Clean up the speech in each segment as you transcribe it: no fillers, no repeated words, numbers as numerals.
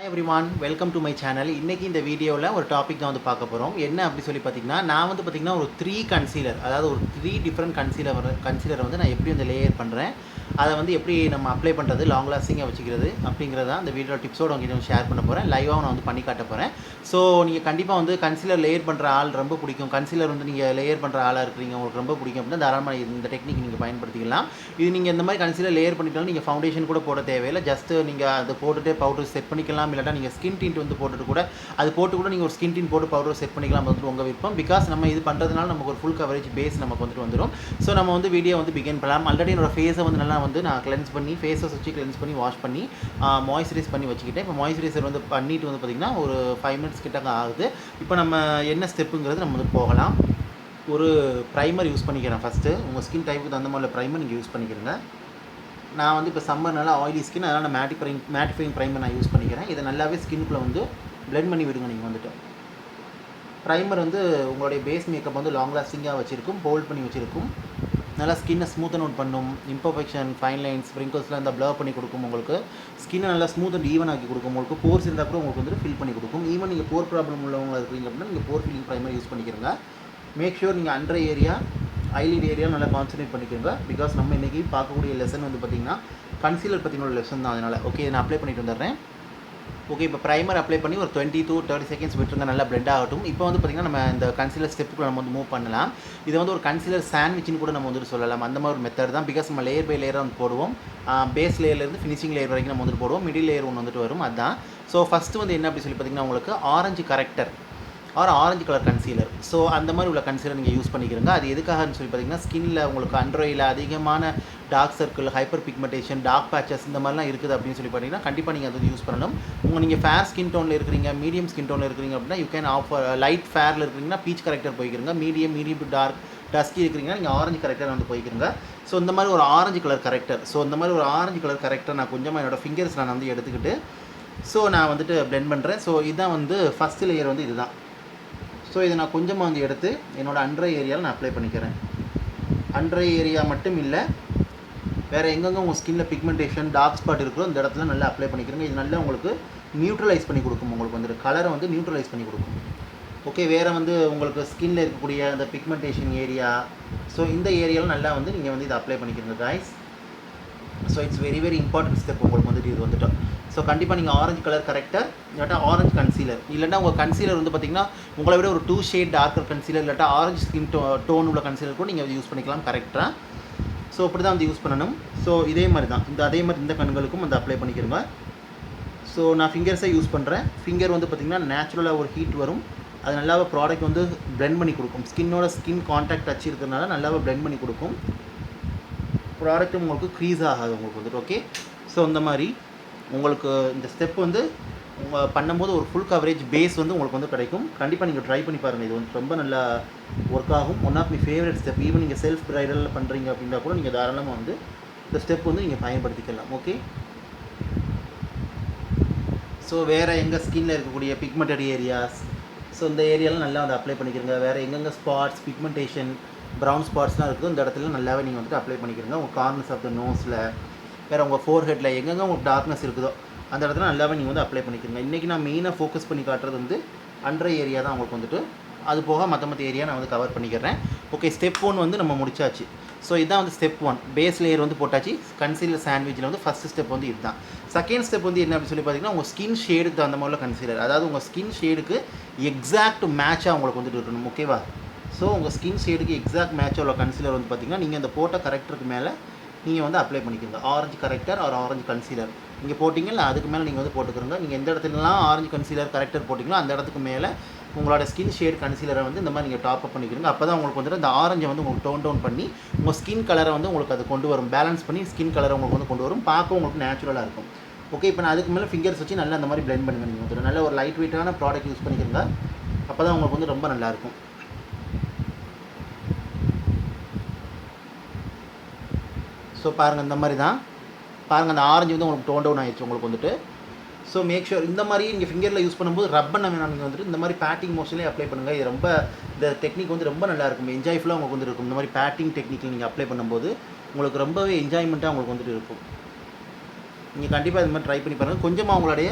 Hi everyone, welcome to my channel. இன்னைக்கு இந்த வீடியோவில் ஒரு டாபிக் தான் வந்து பார்க்க போகிறோம். என்ன அப்படி சொல்லி பார்த்தீங்கன்னா, நான் வந்து பார்த்தீங்கன்னா ஒரு 3 கன்சீலர், அதாவது ஒரு 3 டிஃப்ரெண்ட் கன்சீலரை வந்து நான் எப்படி வந்து லேயர் பண்ணுறேன், அதை வந்து எப்படி நம்ம அப்ளை பண்ணுறது, லாங் லாஸ்டிங்காக வச்சுக்கிறது அப்படிங்கிறதான் இந்த வீடியோ டிப்ஸோடு உங்ககிட்ட ஷேர் பண்ண போகிறேன். லைவாக நான் வந்து பண்ணி காட்ட போகிறேன். ஸோ நீங்கள் கண்டிப்பாக வந்து கன்சீலர் லேயர் பண்ணுற ஆள் ரொம்ப பிடிக்கும், கன்சீலர் வந்து நீங்கள் லேயர் பண்ணுற ஆளாக இருக்கிறீங்க, உங்களுக்கு ரொம்ப பிடிக்கும் அப்படின்னா தாராளமாக இந்த டெக்னிக் நீங்கள் பயன்படுத்திக்கலாம். இது நீங்கள் இந்த மாதிரி கன்சீலர் லேயர் பண்ணிட்டாலும் நீங்கள் ஃபவுண்டேஷன் கூட போட தேவையில்லை. ஜஸ்ட்டு நீங்கள் அதை போட்டுட்டு பவுடர் செட் பண்ணிக்கலாம். இல்லாட்டா நீங்கள் ஸ்கின் டிண்ட் வந்து போட்டுட்டு கூட அது போட்டு கூட நீங்கள் ஒரு ஸ்கின் டிண்ட் போட்டு பவுடர் செட் பண்ணிக்கலாம். வந்துட்டு உங்கள் விருப்பம். பிகாஸ் நம்ம இது பண்ணுறதுனால நமக்கு ஒரு ஃபுல் கவரேஜ் பேஸ் நமக்கு வந்துட்டு வந்துடும். ஸோ நம்ம வந்து வீடியோ வந்து பிகின் பண்ணலாம். ஆல்ரெடி என்னோட ஃபேஸை வந்து நல்லா வந்து நான் கிளென்ஸ் பண்ணி ஃபேஸை வச்சு கிளென்ஸ் பண்ணி வாஷ் பண்ணி மாய்ஸ்சரைஸ் பண்ணி வச்சுக்கிட்டேன். இப்போ மாய்ஸ்சரைசர் வந்து பண்ணிட்டு வந்து பார்த்திங்கன்னா ஒரு 5 மினிட்ஸ் கிட்ட ஆகுது. இப்போ நம்ம என்ன ஸ்டெப்புங்கிறது நம்ம வந்து போகலாம். ஒரு ப்ரைமர் யூஸ் பண்ணிக்கிறேன். ஃபஸ்ட்டு உங்கள் ஸ்கின் டைப்புக்கு தகுந்த மாதிரி ப்ரைமர் நீங்கள் யூஸ் பண்ணிக்கிறேங்க. நான் வந்து இப்போ சம்மர்னால ஆயிலி ஸ்கின், அதனால் நான் மேட்டிஃபைங் ப்ரைமர் நான் யூஸ் பண்ணிக்கிறேன். இதை நல்லாவே ஸ்கின்னுக்குள்ளே வந்து பிளெண்ட் பண்ணி விடுங்க. நீங்கள் வந்துட்டு ப்ரைமர் வந்து உங்களுடைய பேஸ் மேக்கப் வந்து லாங் லாஸ்டிங்காக வச்சுருக்கும், ஹோல்ட் பண்ணி வச்சுருக்கும், நல்லா ஸ்கின்னை ஸ்மூத்தன் அவுட் பண்ணும். இம்பர்ஃபெக்ஷன், ஃபைன் லைன்ஸ், ஸ்ப்ரிங்கிள்ஸ்லாம் இந்த ப்ளர் பண்ணி கொடுக்கும். உங்களுக்கு ஸ்கின்னை நல்லா ஸ்மூத் அண்ட் ஈவன் ஆக்கி கொடுக்கும். உங்களுக்கு போர்ஸ் இருந்தால் கூட உங்களுக்கு வந்து ஃபில் பண்ணி கொடுக்கும். ஈவன் நீங்கள் போர் ப்ராப்ளம் உள்ளவங்க இருக்கிறீங்க அப்படின்னா நீங்கள் போர் ஃபில்லிங் ப்ரைமர் யூஸ் பண்ணிக்கிறங்க. மேக் ஷூர் நீங்கள் அண்டர் ஏரியா, ஐலிட் ஏரியா நல்லா கான்சன்ட்ரேட் பண்ணிக்கிறங்க. பிகாஸ் நம்ம இன்றைக்கி பார்க்கக்கூடிய லெசன் வந்து பார்த்திங்கன்னா கன்சீலர் பற்றின ஒரு லெசன் தான். அதனால் ஓகே, நான் அப்ளை பண்ணிட்டு வந்துடுறேன். ஓகே, இப்போ ப்ரைமர் அப்ளை பண்ணி ஒரு 20 to 30 செகண்ட்ஸ் விட்டுருங்க, நல்லா பிளெண்ட் ஆகட்டும். இப்போ வந்து பார்த்திங்கன்னா நம்ம இந்த கன்சீலர் ஸ்டெப்புக்கு நம்ம வந்து மூவ் பண்ணலாம். இது வந்து ஒரு கன்சீலர் சாண்ட்விச்னு கூட நம்ம வந்துட்டு சொல்லலாம். அந்த மாதிரி ஒரு மெத்தட் தான். பிகாஸ் நம்ம லேயர் பை லேயராக வந்து போடுவோம். பேஸ் லேயர்லேருந்து ஃபினிஷிங் லேயர் வரைக்கும் நம்ம வந்துட்டு போடுவோம். மிடில் லேயர் ஒன்று வந்துட்டு வரும். அதுதான். ஸோ ஃபஸ்ட்டு வந்து என்ன அப்படி சொல்லி பார்த்திங்கன்னா உங்களுக்கு orange character orange colour concealer. So அந்த மாதிரி உள்ள கன்சீலர் நீங்கள் யூஸ் பண்ணிக்கிறங்க. அது எதுக்காகன்னு சொல்லி பார்த்தீங்கன்னா ஸ்கின்னில் உங்களுக்கு அண்ட்ரோயில் அதிகமான dark circle, hyperpigmentation, dark patches இந்த மாதிரிலாம் இருக்குது அப்படின்னு சொல்லி பார்த்தீங்கன்னா கண்டிப்பாக நீங்கள் அது யூஸ் பண்ணணும். நீங்கள் ஃபேர் ஸ்கின் டோனில் இருக்கிறீங்க, மீடியம் ஸ்கின் டோனில் இருக்கிறீங்க அப்படின்னா யூ கேன் ஆஃபர் லைட் ஃபேரில் இருக்கிறீங்கன்னா பீச் கரெக்டர் போய்க்கிறங்க. மீடியம் டு டார்க் டஸ்கி இருக்கிறீங்கன்னா நீங்கள் ஆரஞ்சு கரெக்டர் வந்து போய்க்கிறங்க. ஸோ இந்த மாதிரி ஒரு ஆரஞ்சு கலர் கரெக்டர். ஸோ இந்த மாதிரி ஒரு ஆரஞ்சு கலர் கரெக்டர் நான் கொஞ்சமாக என்னோடய ஃபிங்கர்ஸ் நான் வந்து எடுத்துக்கிட்டு ஸோ நான் வந்துட்டு பிளெண்ட் பண்ணுறேன். ஸோ இதுதான் வந்து ஃபஸ்ட் லேயர் வந்து இதுதான். ஸோ இதை நான் கொஞ்சமாக வந்து எடுத்து என்னோடய அண்டர் ஏரியாவில் நான் அப்ளை பண்ணிக்கிறேன். அண்டர் ஏரியா மட்டும் இல்லை, வேறு எங்கெங்கே உங்கள் ஸ்கின்னில் பிக்மெண்டேஷன், டார்க் ஸ்பாட் இருக்கிறோ இந்த இடத்துல நல்லா அப்ளை பண்ணிக்கிறேங்க. இது நல்லா உங்களுக்கு நியூட்ரலைஸ் பண்ணி கொடுக்கும். உங்களுக்கு வந்துட்டு கலரை வந்து நியூட்ரலைஸ் பண்ணி கொடுக்கும். ஓகே, வேறு வந்து உங்களுக்கு ஸ்கின்னில் இருக்கக்கூடிய அந்த பிக்மெண்டேஷன் ஏரியா, ஸோ இந்த ஏரியாவில் நல்லா வந்து நீங்கள் வந்து இதை அப்ளை பண்ணிக்கிறீங்க guys. So it's very very important step உங்களுக்கு வந்துட்டு இது வந்துட்டோம். ஸோ கண்டிப்பாக நீங்கள் ஆரஞ்சு கலர் கரெக்டர் இல்லாட்டா ஆரஞ்சு கன்சீலர், இல்லைனா உங்கள் கன்சீலர் வந்து பார்த்திங்கன்னா உங்களை விட ஒரு 2 ஷேட் டார்க்கர் கன்சீலர் இல்லாட்டா ஆரஞ்சு ஸ்கின் டோன் உள்ள கன்சீலர் கூட நீங்கள் யூஸ் பண்ணிக்கலாம் கரெக்டாக. ஸோ அப்படி தான் வந்து யூஸ் பண்ணணும். ஸோ இதே மாதிரி தான் அதே மாதிரி இந்த கண்களுக்கும் வந்து அப்ளை பண்ணிக்கிறோங்க. ஸோ நான் ஃபிங்கர்ஸை யூஸ் பண்ணுறேன். ஃபிங்கர் வந்து பார்த்திங்கன்னா நேச்சுரலாக ஒரு ஹீட் வரும். அது நல்லாவே ப்ராடக்ட் வந்து பிளெண்ட் பண்ணி கொடுக்கும். ஸ்கின்னோட ஸ்கின் கான்டாக்ட் டச் இருக்கிறதுனால நல்லாவே பிளெண்ட் பண்ணி கொடுக்கும். ப்ராடக்ட் உங்களுக்கு க்ரீஸ் ஆகாது உங்களுக்கு வந்துட்டு. ஓகே, ஸோ இந்த மாதிரி உங்களுக்கு இந்த ஸ்டெப் வந்து உங்கள் பண்ணும்போது ஒரு ஃபுல் கவரேஜ் பேஸ் வந்து உங்களுக்கு வந்து கிடைக்கும். கண்டிப்பாக நீங்கள் ட்ரை பண்ணி பாருங்கள். இது வந்து ரொம்ப நல்லா ஒர்க் ஆகும். One of my favourite step. Even நீங்கள் செல்ஃப் ப்ரைடலில் பண்ணுறீங்க அப்படின்னா கூட நீங்கள் தாராளமாக வந்து இந்த ஸ்டெப் வந்து நீங்கள் பயன்படுத்திக்கலாம். ஓகே, ஸோ வேறு எங்கள் ஸ்கின்னில் இருக்கக்கூடிய பிக்மெண்டட் ஏரியாஸ், ஸோ இந்த ஏரியாவில் நல்லா வந்து அப்ளை பண்ணிக்கிறங்க. வேறு எங்கெங்கே ஸ்பாட்ஸ், பிக்மெண்டேஷன், ப்ரௌன் ஸ்பாட்ஸ்லாம் இருக்குது இந்த இடத்துல நல்லாவே நீங்கள் வந்துட்டு அப்ளை பண்ணிக்கிறங்க. உங்கள் கார்னர்ஸ் ஆஃப் த நோஸில், வேறு உங்கள் ஃபோர்ஹெட்டில் எங்கெங்கே உங்களுக்கு டார்க்னஸ் இருக்குதோ அந்த இடத்துல நல்லாவே நீங்கள் வந்து அப்ளை பண்ணிக்கிறங்க. இன்றைக்கி நான் மெயினாக ஃபோக்கஸ் பண்ணி காட்டுறது வந்து அண்டர் ஏரியா தான் உங்களுக்கு வந்துட்டு. அது போக மற்ற ஏரியா நான் வந்து கவர் பண்ணிக்கிறேன். ஓகே, ஸ்டெப் 1 வந்து நம்ம முடிச்சாச்சு. ஸோ இதுதான் வந்து ஸ்டெப் 1. பேஸ் லேயர் வந்து போட்டாச்சு. கன்சீலர் சாண்ட்விச்சில் வந்து ஃபஸ்ட் ஸ்டெப் வந்து இதுதான். செகண்ட் ஸ்டெப் வந்து என்ன அப்படின்னு சொல்லி பார்த்தீங்கன்னா உங்கள் ஸ்கின் ஷேடுக்கு தகுந்த மாதிரி கன்சீலர், அதாவது உங்கள் ஸ்கின் ஷேடுக்கு எக்ஸாக்ட் மேட்சாக உங்களுக்கு வந்துட்டு இருக்கணும். ஓகேவா? ஸோ உங்கள் ஸ்கின் ஷேடுக்கு எக்ஸாக்ட் மேட்சாக உள்ள கன்சீலர் வந்து பார்த்திங்கன்னா நீங்கள் இந்த போட்ட கரெக்டருக்கு மேலே நீங்கள் வந்து அப்ளை பண்ணிக்கோங்க. Orange corrector or orange concealer நீங்கள் போட்டிங்கன்னா அதுக்கு மேலே நீங்கள் வந்து போட்டுக்கிறோங்க. நீங்கள் எந்த இடத்துலலாம் ஆரஞ்சு கன்சீலர் கரெக்டர் போட்டிங்களோ அந்த இடத்துக்கு மேலே உங்களோட ஸ்கின் ஷேட் கன்சீலரை வந்து இந்த மாதிரி நீங்கள் டாப் அப் பண்ணிக்கிறீங்க. அப்போ தான் உங்களுக்கு வந்துட்டு இந்த ஆரஞ்சை வந்து உங்களுக்கு டோன் டவுன் பண்ணி உங்கள் ஸ்கின் கலரை வந்து உங்களுக்கு அது கொண்டு வரும். பேலன்ஸ் பண்ணி ஸ்கின் கலரை உங்களுக்கு வந்து கொண்டு வரும். பார்க்க உங்களுக்கு நேச்சுரலாக இருக்கும். ஓகே, இப்போ நான் அதுக்கு மேலே ஃபிங்கர்ஸ் வச்சு நல்லா அந்த மாதிரி பிளெண்ட் பண்ணுங்க. நீங்கள் வந்து நல்ல ஒரு லைட் வெயிட்டான ப்ராடக்ட் யூஸ் பண்ணிக்கிறீங்க. அப்போ தான் உங்களுக்கு வந்து ரொம்ப நல்லாயிருக்கும். ஸோ பாருங்கள், இந்த மாதிரி தான் பாருங்கள், அந்த ஆரஞ்சு வந்து உங்களுக்கு டோன் டவுன் ஆகிடுச்சு உங்களுக்கு வந்துட்டு. ஸோ மேக் ஷூர் இந்த மாதிரி நீங்கள் ஃபிங்கரில் யூஸ் பண்ணும்போது ரப் பண்ண வேணாம். நீங்கள் வந்துட்டு இந்த மாதிரி பேட்டிங் மோஷன்லேயே அப்ளை பண்ணுங்கள். இது ரொம்ப இந்த டெக்னிக் வந்து ரொம்ப நல்லாயிருக்கும். என்ஜாய்ஃபுல்லாக உங்களுக்கு வந்து இருக்கும். இந்த மாதிரி பேட்டிங் டெக்னிக்கில் நீங்கள் அப்ளை பண்ணும்போது உங்களுக்கு ரொம்பவே என்ஜாய்மெண்ட்டாக உங்களுக்கு வந்துட்டு இருக்கும். நீங்கள் கண்டிப்பாக இது மாதிரி ட்ரை பண்ணி பாருங்கள். கொஞ்சமாக உங்களுடைய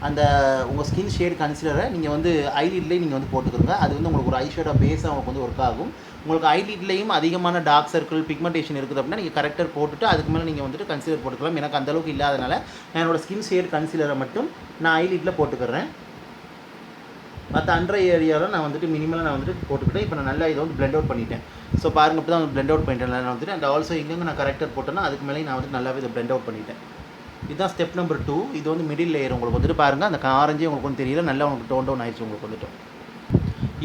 அந்த உங்கள் ஸ்கின் ஷேட் கன்சிலரை நீங்கள் வந்து ஐலிட்லேயே நீங்கள் வந்து போட்டுக்கிறங்க. அது வந்து உங்களுக்கு ஒரு ஐ ஷேடாக பேஸாக உங்களுக்கு வந்து ஒர்க் ஆகும். உங்களுக்கு ஐலிட்லேயும் அதிகமான டார்க் சர்க்கிள் பிக்மெண்டேஷன் இருக்குது அப்படின்னா நீங்கள் கரெக்டர் போட்டுட்டு அதுக்கு மேலே நீங்கள் வந்துட்டு கன்சிலர் போட்டுக்கலாம். எனக்கு அந்தளவுக்கு இல்லாதனால நான் என்னோடய ஸ்கின் ஷேட் கன்சிலரை மட்டும் நான் ஐலிட்டில் போட்டுக்கிறேன். மற்ற அண்டர் ஏரியாவில் நான் வந்துட்டு மினிமலாக நான் வந்துட்டு போட்டுக்கிட்டேன். இப்போ நான் நல்லா இதை வந்து பிளெண்ட் அவுட் பண்ணிட்டேன். ஸோ பாருங்கள், இப்போ தான் பிளெண்ட் அவுட் பண்ணிட்டேன் நான் வந்துட்டு. அண்ட் ஆல்சோ எங்கெங்கே நான் கரெக்டர் போட்டேன்னா அதுக்கு மேலே நான் வந்துட்டு நல்லாவே இதை பிளெண்ட் அவுட் பண்ணிட்டேன். இதுதான் ஸ்டெப் நம்பர் 2. இது வந்து மிடில் லேயர் உங்களுக்கு வந்துட்டு பாருங்கள், அந்த ஆரஞ்சே உங்களுக்கு வந்து தெரியல, நல்லா உங்களுக்கு டோன் டவுன் ஆயிடுச்சு உங்களுக்கு வந்துட்டு.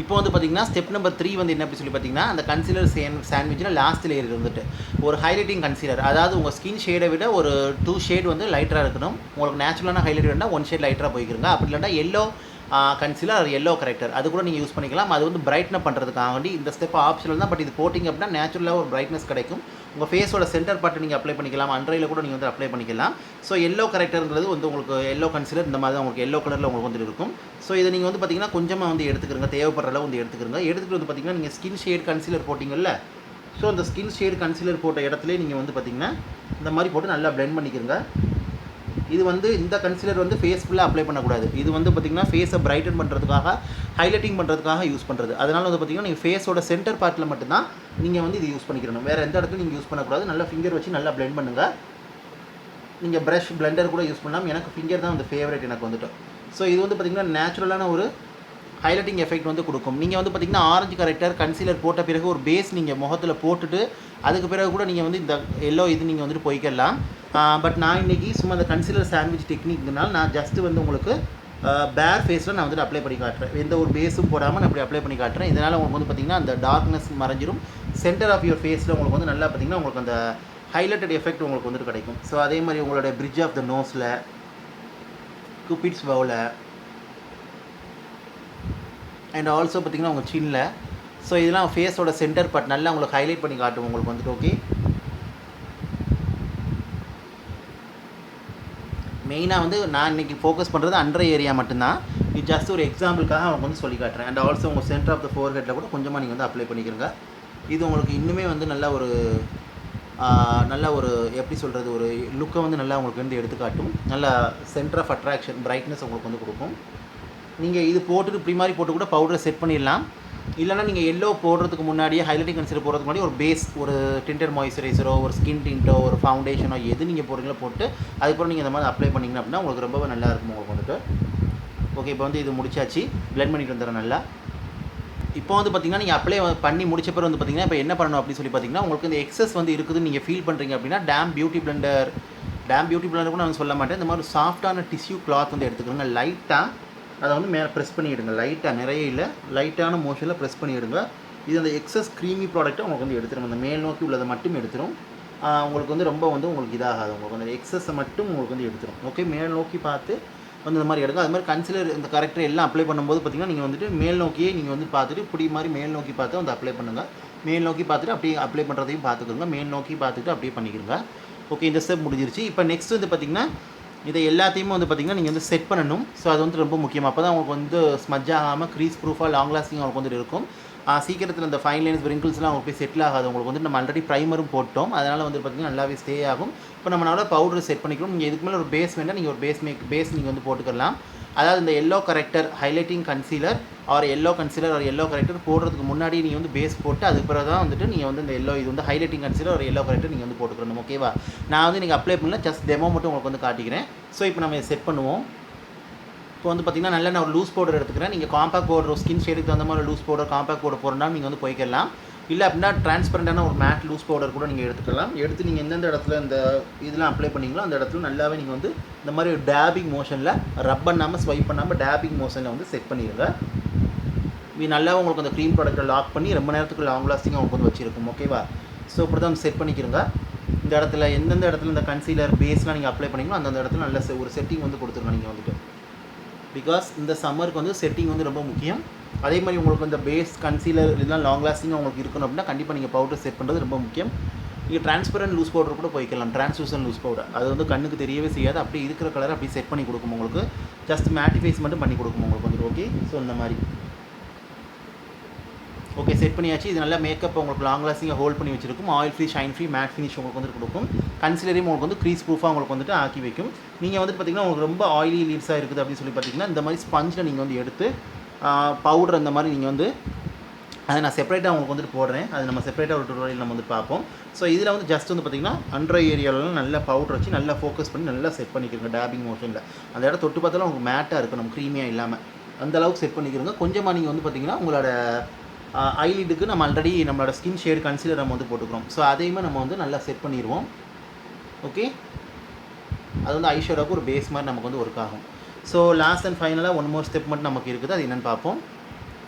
இப்போ வந்து பார்த்திங்கன்னா ஸ்டெப் நம்பர் 3 வந்து என்ன அப்படி சொல்லி பார்த்தீங்கன்னா, அந்த கன்சிலர் சாண்ட்விச்சில் லாஸ்ட் லேயர் இருந்துட்டு ஒரு ஹைலைட்டிங் கன்சிலர், அதாவது உங்கள் ஸ்கின் ஷேடை விட ஒரு 2 ஷேட் வந்து லைட்டராக இருக்கணும். உங்களுக்கு நேச்சுரலான ஹைலைட் வேணால் 1 ஷேட் லைட்டராக போய்க்கிறங்க. அப்படி இல்லைனா எல்லோ கன்சிலர் அது எல்லோ கரெக்டர் அது கூட நீங்கள் யூஸ் பண்ணிக்கலாம். அது வந்து பிரைட்னப் பண்ணுறதுக்காக இந்த ஸ்டெப் ஆப்ஷனல் தான். பட் இது போட்டிங்க அப்படின்னா நேச்சுரலாக ஒரு பிரைட்னஸ் கிடைக்கும். உங்கள் ஃபேஸோட சென்டர் பார்ட்டு நீங்கள் அப்ளை பண்ணிக்கலாம், அண்ட்ரையில் கூட நீங்கள் வந்து அப்ளை பண்ணிக்கலாம். ஸோ எல்லோ கரெக்டருங்கிறது வந்து உங்களுக்கு எல்லோ கன்சிலர் இந்த மாதிரி தான் உங்களுக்கு எல்லோ கலரில் உங்களுக்கு வந்து இருக்கும். ஸோ இதை நீங்கள் வந்து பார்த்திங்கன்னா கொஞ்சமாக வந்து எடுத்துக்கிறங்க, தேவைப்படுற அளவு வந்து எடுத்துக்கிறங்க. எடுத்துகிட்டு வந்து பார்த்திங்கன்னா நீங்கள் ஸ்கின் ஷேட் கன்சிலர் போட்டிங்கல்ல, ஸோ அந்த ஸ்கின் ஷேட் கன்சிலர் போட்ட இடத்துல நீங்கள் வந்து பார்த்திங்கன்னா இந்த மாதிரி போட்டு நல்லா பிளெண்ட் பண்ணிக்கிறங்க. இது வந்து இந்த கன்சிலர் வந்து ஃபேஸ் ஃபுல்லாக அப்ளை பண்ணக்கூடாது. இது வந்து பார்த்திங்கன்னா ஃபேஸை பிரைட்டன் பண்ணுறதுக்காக, ஹைலைட்டிங் பண்ணுறதுக்காக யூஸ் பண்ணுறது. அதனால் வந்து பார்த்திங்கன்னா நீங்கள் ஃபேஸோட சென்டர் பார்ட்டில் மட்டும்தான் நீங்கள் வந்து இது யூஸ் பண்ணிக்கிறணும். வேறு எந்த இடத்துலையும் நீங்கள் யூஸ் பண்ணக்கூடாது. நல்லா ஃபிங்கர் வச்சு நல்லா பிளெண்ட் பண்ணுங்கள். நீங்கள் ப்ரஷ் பிளெண்டர் கூட யூஸ் பண்ணலாம். எனக்கு ஃபிங்கர் தான் வந்து ஃபேவரட் எனக்கு வந்துட்டு. ஸோ இது வந்து பார்த்திங்கன்னா நேச்சுரலான ஒரு ஹைலைட்டிங் எஃபெக்ட் வந்து கொடுக்கும். நீங்கள் வந்து பார்த்திங்கன்னா ஆரஞ்சு கரெக்டர் கன்சிலர் போட்ட பிறகு ஒரு பேஸ் நீங்கள் முகத்தில் போட்டுட்டு அதுக்கு பிறகு கூட நீங்கள் வந்து இந்த எல்லோ இது நீங்கள் வந்துட்டு போய்க்கலாம். பட் நான் இன்றைக்கி சும்மா அந்த கன்சிலர் சாண்ட்விச் டெக்னிக்னால நான் ஜஸ்ட்டு வந்து உங்களுக்கு பேர் ஃபேஸில் நான் வந்துட்டு அப்ளை பண்ணி காட்டுறேன். எந்த ஒரு பேஸும் போடாமல் நான் அப்படி அப்ளை பண்ணி காட்டுறேன். இதனால் உங்களுக்கு வந்து பார்த்திங்கன்னா அந்த டார்க்னஸ் மறைஞ்சிரும். சென்டர் ஆஃப் யுவர் ஃபேஸில் உங்களுக்கு வந்து நல்லா பார்த்திங்கன்னா உங்களுக்கு அந்த ஹைலைட்டட் எஃபெக்ட் உங்களுக்கு வந்துட்டு கிடைக்கும். ஸோ அதே மாதிரி உங்களுடைய பிரிட்ஜ் ஆஃப் த நோஸில், குப்பிட்ஸ் பவுவில் அண்ட் ஆல்சோ பார்த்திங்கன்னா உங்கள் சின்னில். ஸோ இதெல்லாம் ஃபேஸோட சென்டர் பார்ட் நல்லா உங்களுக்கு ஹைலைட் பண்ணி காட்டும் உங்களுக்கு வந்துட்டு. ஓகே, மெயினாக வந்து நான் இன்றைக்கி ஃபோக்கஸ் பண்ணுறது அண்டர் ஏரியா மட்டும்தான். இது ஜஸ்ட் ஒரு எக்ஸாம்பிளுக்காக அவங்க வந்து சொல்லி காட்டுறேன். அண்ட் ஆல்சோ உங்கள் சென்டர் ஆஃப் த ஃபோர் ஹெட்டில் கூட கொஞ்சமாக நீங்கள் வந்து அப்ளை பண்ணிக்கிறங்க. இது உங்களுக்கு இன்னுமே வந்து நல்ல ஒரு எப்படி சொல்கிறது, ஒரு லுக்கை வந்து நல்லா உங்களுக்கு வந்து எடுத்துக்காட்டும். நல்லா சென்டர் ஆஃப் அட்ராக்ஷன், பிரைட்னஸ் உங்களுக்கு வந்து கொடுக்கும். நீங்கள் இது போட்டுட்டு இப்படி மாதிரி போட்டு கூட பவுடரை செட் பண்ணிடலாம். இல்லைனா நீங்கள் எல்லோ போடுறதுக்கு முன்னாடியே ஹைலைட்டிங் கன்சிலர் போடுறதுக்கு முன்னாடி ஒரு பேஸ், ஒரு டிண்டர் மாய்ஸ்சரைசரோ, ஒரு ஸ்கின் டிண்டோ, ஒரு ஃபவுண்டேஷனோ எது நீங்கள் போடுறீங்களோ போட்டு அதுக்கப்புறம் நீங்கள் இந்த மாதிரி அப்ளை பண்ணிங்க அப்படின்னா உங்களுக்கு ரொம்பவே நல்லா இருக்கும் உங்களுக்கு வந்துட்டு. ஓகே, இப்போ வந்து இது முடிச்சாச்சு, பிளெண்ட் பண்ணிட்டு வந்துடுறேன் நல்லா. இப்போ வந்து பார்த்திங்கன்னா நீங்கள் அப்ளை பண்ணி முடிச்ச பிறகு வந்து பார்த்திங்கன்னா இப்போ என்ன பண்ணணும் அப்படின்னு சொல்லி பார்த்திங்கன்னா, உங்களுக்கு இந்த எக்ஸஸ் வந்து இருக்குதுன்னு நீங்கள் ஃபீல் பண்ணுறீங்க அப்படின்னா டேம் பியூட்டி பிளெண்டர் கூட நான் சொல்ல மாட்டேன். இந்த மாதிரி சாஃப்டான டிஷ்யூ கிளாத் வந்து எடுத்துக்கோங்க. லைட்டாக அதை வந்து மேலே ப்ரெஸ் பண்ணிவிடுங்க. லைட்டாக, நிறைய இல்லை, லைட்டான மோஷனில் ப்ரெஸ் பண்ணிவிடுங்க. இது அந்த எக்ஸஸ் க்ரீமி ப்ராடக்ட்டை உங்களுக்கு வந்து எடுத்துரும். அந்த மேல் நோக்கி உள்ளதை மட்டும் எடுத்துரும். உங்களுக்கு வந்து ரொம்ப வந்து உங்களுக்கு இதாகாது. உங்களுக்கு அந்த எக்ஸஸை மட்டும் உங்களுக்கு வந்து எடுத்துரும். ஓகே, மேல் நோக்கி பார்த்து வந்து இந்த மாதிரி எடுங்க. அது மாதிரி கன்சிலர் இந்த கரெக்டர் எல்லாம் அப்ளை பண்ணும்போது பார்த்திங்கன்னா நீங்கள் வந்துட்டு மேல் நோக்கியே நீங்கள் வந்து பார்த்துட்டு இப்படி மாதிரி மேல் நோக்கி பார்த்து வந்து அப்ளை பண்ணுங்கள். மேல் நோக்கி பார்த்துட்டு அப்படியே அப்ளை பண்ணுறதையும் பார்த்துக்கோங்க. மேல் நோக்கி பார்த்துட்டு அப்படியே பண்ணிக்கிறங்க. ஓகே, இந்த ஸ்டெப் முடிஞ்சிருச்சு. இப்போ நெக்ஸ்ட் வந்து பார்த்திங்கன்னா இதை எல்லாத்தையுமே வந்து பார்த்திங்கன்னா நீங்கள் வந்து செட் பண்ணணும். ஸோ அது வந்து ரொம்ப முக்கியம். அப்போ தான் உங்களுக்கு வந்து ஸ்மஜ் ஆகாமல் க்ரீஸ் ப்ரூஃபாக லாங் லாஸ்டிங் உங்களுக்கு வந்து இருக்கும். சீக்கிரத்தில் இந்த ஃபைன் லைன்ஸ் ரிங்கிள்ஸ்லாம் உங்களுக்கு போய் செட்டில் ஆகாது. உங்களுக்கு வந்து நம்ம ஆல்ரெடி ப்ரைமரும் போட்டோம், அதனால் வந்து பார்த்திங்கன்னா நல்லாவே ஸ்டே ஆகும். இப்போ நம்ம நல்லா பவுடர் செட் பண்ணிக்கிறோம். நீங்கள் இதுக்கு மேலே ஒரு பேஸ் வேண்டாம், நீங்கள் ஒரு பேஸ் நீங்கள் வந்து போட்டுக்கலாம். அதாவது இந்த yellow character highlighting concealer R yellow concealer R yellow character போடுறதுக்கு முன்னாடி நீங்கள் வந்து பேஸ் போட்டு அதுக்கு பிறகு தான் வந்துட்டு நீங்கள் வந்து இந்த எல்லோ இது வந்து ஹைலைட்டிங் கன்சீலர் ஒரு எல்லோ கரெக்டர் நீங்கள் வந்து போட்டுக்கணும். ஓகேவா, நான் வந்து நீங்கள் அப்ளை பண்ணல, ஜஸ்ட் டெமோ மட்டும் உங்களுக்கு வந்து காட்டிக்கிறேன். ஸோ இப்போ நம்ம செட் பண்ணுவோம். இப்போ வந்து பார்த்திங்கன்னா நல்லா நான் ஒரு லூஸ் பவுடர் எடுத்துக்கிறேன். நீங்கள் காம்பாக்ட் பவுடர் ஸ்கின் ஷேடுக்கு தகுந்த மாதிரி லூஸ் பவுடர் காம்பாக்ட் பவுடர் போடுறதுனால நீங்கள் வந்து போய்க்கலாம். இல்லை அப்படின்னா டிரான்ஸ்பரண்டான ஒரு மேட் லூஸ் பவுடர் கூட நீங்கள் எடுத்துக்கலாம். எடுத்து நீங்கள் எந்தெந்த இடத்துல இந்த இதெல்லாம் அப்ளை பண்ணிங்களோ அந்த இடத்துல நல்லாவே நீங்கள் வந்து இந்த மாதிரி டேபிங் மோஷனில் ரப் பண்ணாமல் ஸ்வைப் பண்ணாமல் டேபிங் மோஷனில் வந்து செட் பண்ணிடுங்க. இது நல்லா உங்களுக்கு அந்த க்ரீம் ப்ராடக்ட்டை லாக் பண்ணி ரொம்ப நேரத்துக்கு லாங் லாஸ்டிங்காக உங்களுக்கு வந்து வச்சுருக்கும். ஓகேவா, ஸோ இப்படி தான் செட் பண்ணிக்கிறங்க. இந்த இடத்துல எந்தெந்த இடத்துல இந்த கன்சீலர் பேஸ்லாம் நீங்கள் அப்ளை பண்ணிங்களோ அந்தந்த இடத்துல நல்ல ஒரு செட்டிங் வந்து கொடுத்துருங்க நீங்கள் வந்துட்டு. பிகாஸ் இந்த சம்மருக்கு வந்து செட்டிங் வந்து ரொம்ப முக்கியம். அதே மாதிரி உங்களுக்கு இந்த பேஸ் கன்சீலர் இதெல்லாம் லாங் லாஸ்டிங்காக உங்களுக்கு இருக்கணும் அப்படின்னா கண்டிப்பாக நீங்கள் பவுடர் செட் பண்ணுறது ரொம்ப முக்கியம். நீங்கள் டிரான்ஸ்பரண்ட் லூஸ் பவுடர் கூட போய்க்கலாம். டிரான்ஸ்லூசன் லூஸ் பவுடர் அது வந்து கண்ணுக்கு தெரியவே செய்யாது. அப்படி இருக்கிற கலரை அப்படி செட் பண்ணி கொடுக்கும் உங்களுக்கு. ஜஸ்ட் மேட்டிஃபைஸ் மட்டும் பண்ணி கொடுக்கும் உங்களுக்கு வந்து. ஓகே, ஸோ இந்த மாதிரி ஓகே செட் பண்ணியாச்சு. இது நல்லா மேக்கப் உங்களுக்கு லாங் லாஸ்டிங்காக ஹோல்ட் பண்ணி வச்சிருக்கும். Oil free, shine free, matte finish உங்களுக்கு வந்து கொடுக்கும். கன்சிலரையும் உங்களுக்கு வந்து க்ரீஸ் ப்ரூஃபாக உங்களுக்கு வந்துட்டு ஆக்கி வைக்கும். நீங்கள் வந்துட்டு பார்த்திங்கன்னா உங்களுக்கு ரொம்ப ஆயிலி லீவ்ஸாக இருக்குது அப்படின்னு சொல்லி பார்த்தீங்கன்னா இந்த மாதிரி ஸ்பஞ்சில் நீங்கள் வந்து எடுத்து பவுடர் அந்த மாதிரி நீங்கள் வந்து அதை நான் செப்பரேட்டாக உங்களுக்கு வந்துட்டு போடுறேன். அது நம்ம செப்பரேட்டாக ஒரு டுட்டோரியல் நம்ம வந்து பார்ப்போம். ஸோ இதில் வந்து ஜஸ்ட் வந்து பார்த்திங்கன்னா அண்டர் ஏரியாவிலாம் நல்லா பவுடர் வச்சு நல்லா ஃபோக்கஸ் பண்ணி நல்லா செட் பண்ணிக்கிறங்க டேபிங் மோஷனில். அந்த இடம் தொட்டு பார்த்தாலும் உங்களுக்கு மேட்டாக இருக்கும், நம்ம க்ரீமியாக இல்லாமல் அந்தளவுக்கு செட் பண்ணிக்கிறங்க. கொஞ்சமாக நீங்கள் வந்து பார்த்திங்கன்னா உங்களோட ஐலிட்டுக்கு நம்ம ஆல்ரெடி நம்மளோட ஸ்கின் ஷேடு கன்சீலர் நம்ம வந்து போட்டுக்கிறோம். ஸோ அதையுமே நம்ம வந்து நல்லா செட் பண்ணிடுவோம். ஓகே, அது வந்து ஐஷேடோவுக்கு ஒரு பேஸ் மாதிரி நமக்கு வந்து ஒர்க் ஆகும். ஸோ லாஸ்ட் அண்ட் ஃபைனலாக ஒன் மோர் ஸ்டெப் மட்டும் நமக்கு இருக்குது, அது என்னென்னு பார்ப்போம்.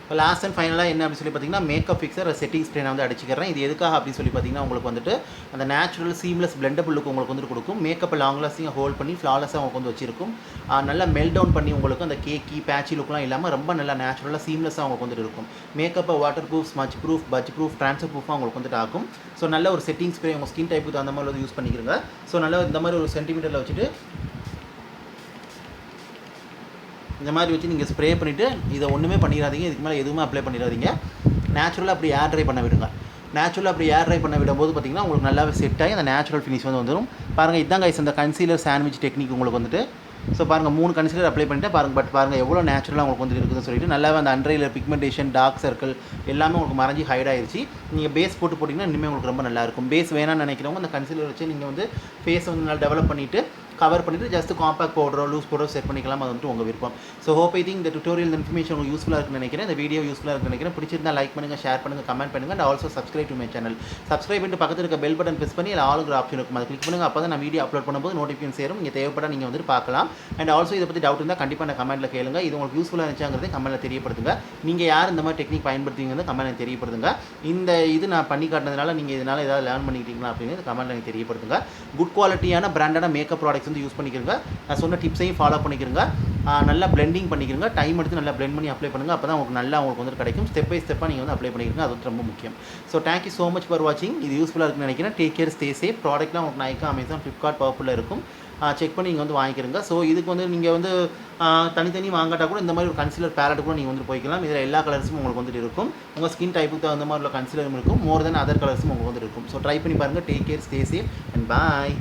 இப்போ லாஸ்ட் அண்ட் ஃபைனலாக என்ன அப்படின்னு சொல்லி பார்த்தீங்கன்னா மேக்கப் ஃபிக்ஸர் செட்டிங் ஸ்ப்ரே நான் வந்து அடிச்சுக்கிறேன். இது எதுக்காக அப்படின்னு சொல்லி பார்த்தீங்கன்னா உங்களுக்கு வந்துட்டு அந்த நேச்சுரல் சீம்லெஸ் பிளெண்டபிள் லுக் உங்களுக்கு வந்துட்டு கொடுக்கும். மேக்கப்பை லாங் லாஸ்டிங்காக ஹோல்ட் பண்ணி ஃப்ளாலஸாக உங்களுக்கு வந்து வச்சிருக்கும். நல்லா மெல்ட் டவுன் பண்ணி உங்களுக்கு அந்த கேக்கி பேட்சி லுக்லாம் இல்லாமல் ரொம்ப நல்லா நேச்சுரலாக சீம்லெஸ்ஸாக உங்களுக்கு வந்துட்டு இருக்கும். மேக்கப்பை water proof, smudge proof, budge proof, transfer ப்ரூஃபாக உங்களுக்கு வந்துட்டு ஆகும். ஸோ நல்ல ஒரு செட்டிங் ஸ்ப்ரே உங்கள் ஸ்கின் டைப்புக்கு அந்த மாதிரி வந்து யூஸ் பண்ணிக்கிறங்க. ஸோ நல்லா இந்த மாதிரி ஒரு சென்டிமீட்டரில் வச்சுட்டு இந்த மாதிரி வச்சு நீங்கள் ஸ்ப்ரே பண்ணிவிட்டு இதை ஒன்றுமே பண்ணிடாதீங்க, இதுக்கு மேலே எதுவுமே அப்ளை பண்ணிடாதீங்க. நேச்சுரலாக அப்படி ஏர் ட்ரை பண்ண விடுங்க. நேச்சுரலாக அப்படி ஏர் ட்ரை பண்ண விடும்போது பார்த்திங்கன்னா உங்களுக்கு நல்லாவே செட் ஆகி அந்த நேச்சுரல் ஃபினிஷ் வந்து வந்துடும். பாருங்கள், இதுதான் கைஸ் இந்த கன்சீலர் சாண்ட்விச் டெக்னிக் உங்களுக்கு வந்துட்டு. ஸோ பாருங்கள் 3 கன்சீலர் அப்ளை பண்ணிட்டு பாருங்கள் எவ்வளோ நேச்சுரலாக உங்களுக்கு வந்து இருக்குதுன்னு சொல்லிட்டு நல்லாவே அந்த அண்ட்ரையில் பிக்மெண்டேஷன், டார்க் சர்க்கிள் எல்லாமே உங்களுக்கு மறைஞ்சி ஹைட் ஆயிடுச்சு. நீங்கள் பேஸ் போட்டிங்கன்னா இனிமேல் உங்களுக்கு ரொம்ப நல்லாயிருக்கும். பேஸ் வேணாம்னு நினைக்கிறவங்க அந்த கன்சீலர் வச்சு நீங்கள் வந்து ஃபேஸை வந்து நல்லா டெவலப் பண்ணிவிட்டு கவர் பண்ணிவிட்டு ஜஸ்ட் காம்பாக்ட் பவுடரோ லூஸ் பவுடரோ செட் பண்ணிக்கலாம். அது வந்துட்டு உங்கள் விருப்பம். ஸோ ஹோப் ஐ திங்க் இந்த டுட்டோரியல் இன்ஃபர்மேஷன் உங்களுக்கு யூஸ்ஃபுல்லாக இருக்குன்னு நினைக்கிறேன். இந்த வீடியோ யூஸ்ஃபுல்லாக இருக்குன்னு நினைக்கிறேன். பிடிச்சிருந்தா லைக் பண்ணுங்கள், ஷேர் பண்ணுங்கள், கமெண்ட் பண்ணுங்கள். And also subscribe to my channel. Subscribe பண்ணிட்டு பக்கத்தில் இருக்க பெல் பட்டன் ப்ரெஸ் பண்ணி ஆளுங்கிற ஆப்ஷன் இருக்கும், அதை கிளிக் பண்ணுங்கள். அப்போ தான் நான் வீடியோ அப்லோட் பண்ணும்போது நோட்டிஃபிகேஷன் சேரும். நீங்கள் தேவைப்பட நீங்கள் வந்து பார்க்கலாம். அண்ட் ஆல்சோ இதை பற்றி டவுட் இருந்தால் கண்டிப்பாக நான் கமெண்ட்டில் கேளுங்க. இது உங்களுக்கு யூஸ்ஃபுல்லாக இருந்துச்சாங்கிறத கமெண்ட்டில் தெரியப்படுத்துங்க. நீங்கள் யார் இந்த மாதிரி டெக்னிக் பயன்படுத்துவீங்க கமெண்ட்டில் தெரியப்படுத்துங்க. இந்த இது நான் பண்ணி காட்டினதுனால நீங்கள் இதனால் ஏதாவது லேர்ன் பண்ணிக்கிட்டீங்களா அப்படின்னு கமெண்ட்டில் எனக்கு தெரியப்படுத்துங்க. குட் குவாலிட்டியான பிராண்டான மேக்கப் ப்ராடக்ட்ஸ் வந்து யூஸ் பண்ணிக்கிறங்க. நான் சொன்ன டிப்ஸையும் ஃபாலோ பண்ணிக்கிறங்க. நல்லா பிளெண்டிங் பண்ணிக்கிறங்க. டைம் எடுத்து நல்லா பிளெண்ட் பண்ணி அப்ளை பண்ணுங்கள். அப்போ தான் உங்களுக்கு நல்லா உங்களுக்கு வந்து கிடைக்கும். ஸ்டெப் பை ஸ்டெப்பாக நீங்கள் வந்து அப்ளை பண்ணிக்கிறங்க. அது வந்து ரொம்ப முக்கியம். So thank you so much for வாட்சிங். இது யூஸ்ஃபுல்லாக இருக்குன்னு நினைக்கிறேன். Take care, stay safe. ப்ராடக்ட்லாம் உங்களுக்கு நைக்கா, அமேசான், ஃப்ளிப்கார்ட், பவர்ஃபுல்லாக இருக்கும். செக் பண்ணி நீங்கள் வந்து வாங்கிக்கிறங்க. ஸோ இதுக்கு வந்து நீங்கள் வந்து தனித்தனி வாங்காட்டா கூட இந்த மாதிரி ஒரு கன்சீலர் பேலட் கூட நீங்கள் வந்து போய்க்கலாம். இதில் எல்லா கலர்ஸும் உங்களுக்கு வந்துட்டு இருக்கும். உங்கள் ஸ்கின் டைப்புக்கு தகுந்த மாதிரி உள்ள கன்சீலரும் இருக்கும். மோர் தென் அதர் கலர்ஸும் உங்களுக்கு வந்து இருக்கும். ஸோ ட்ரை பண்ணி பாருங்கள். Take care, stay safe and bye.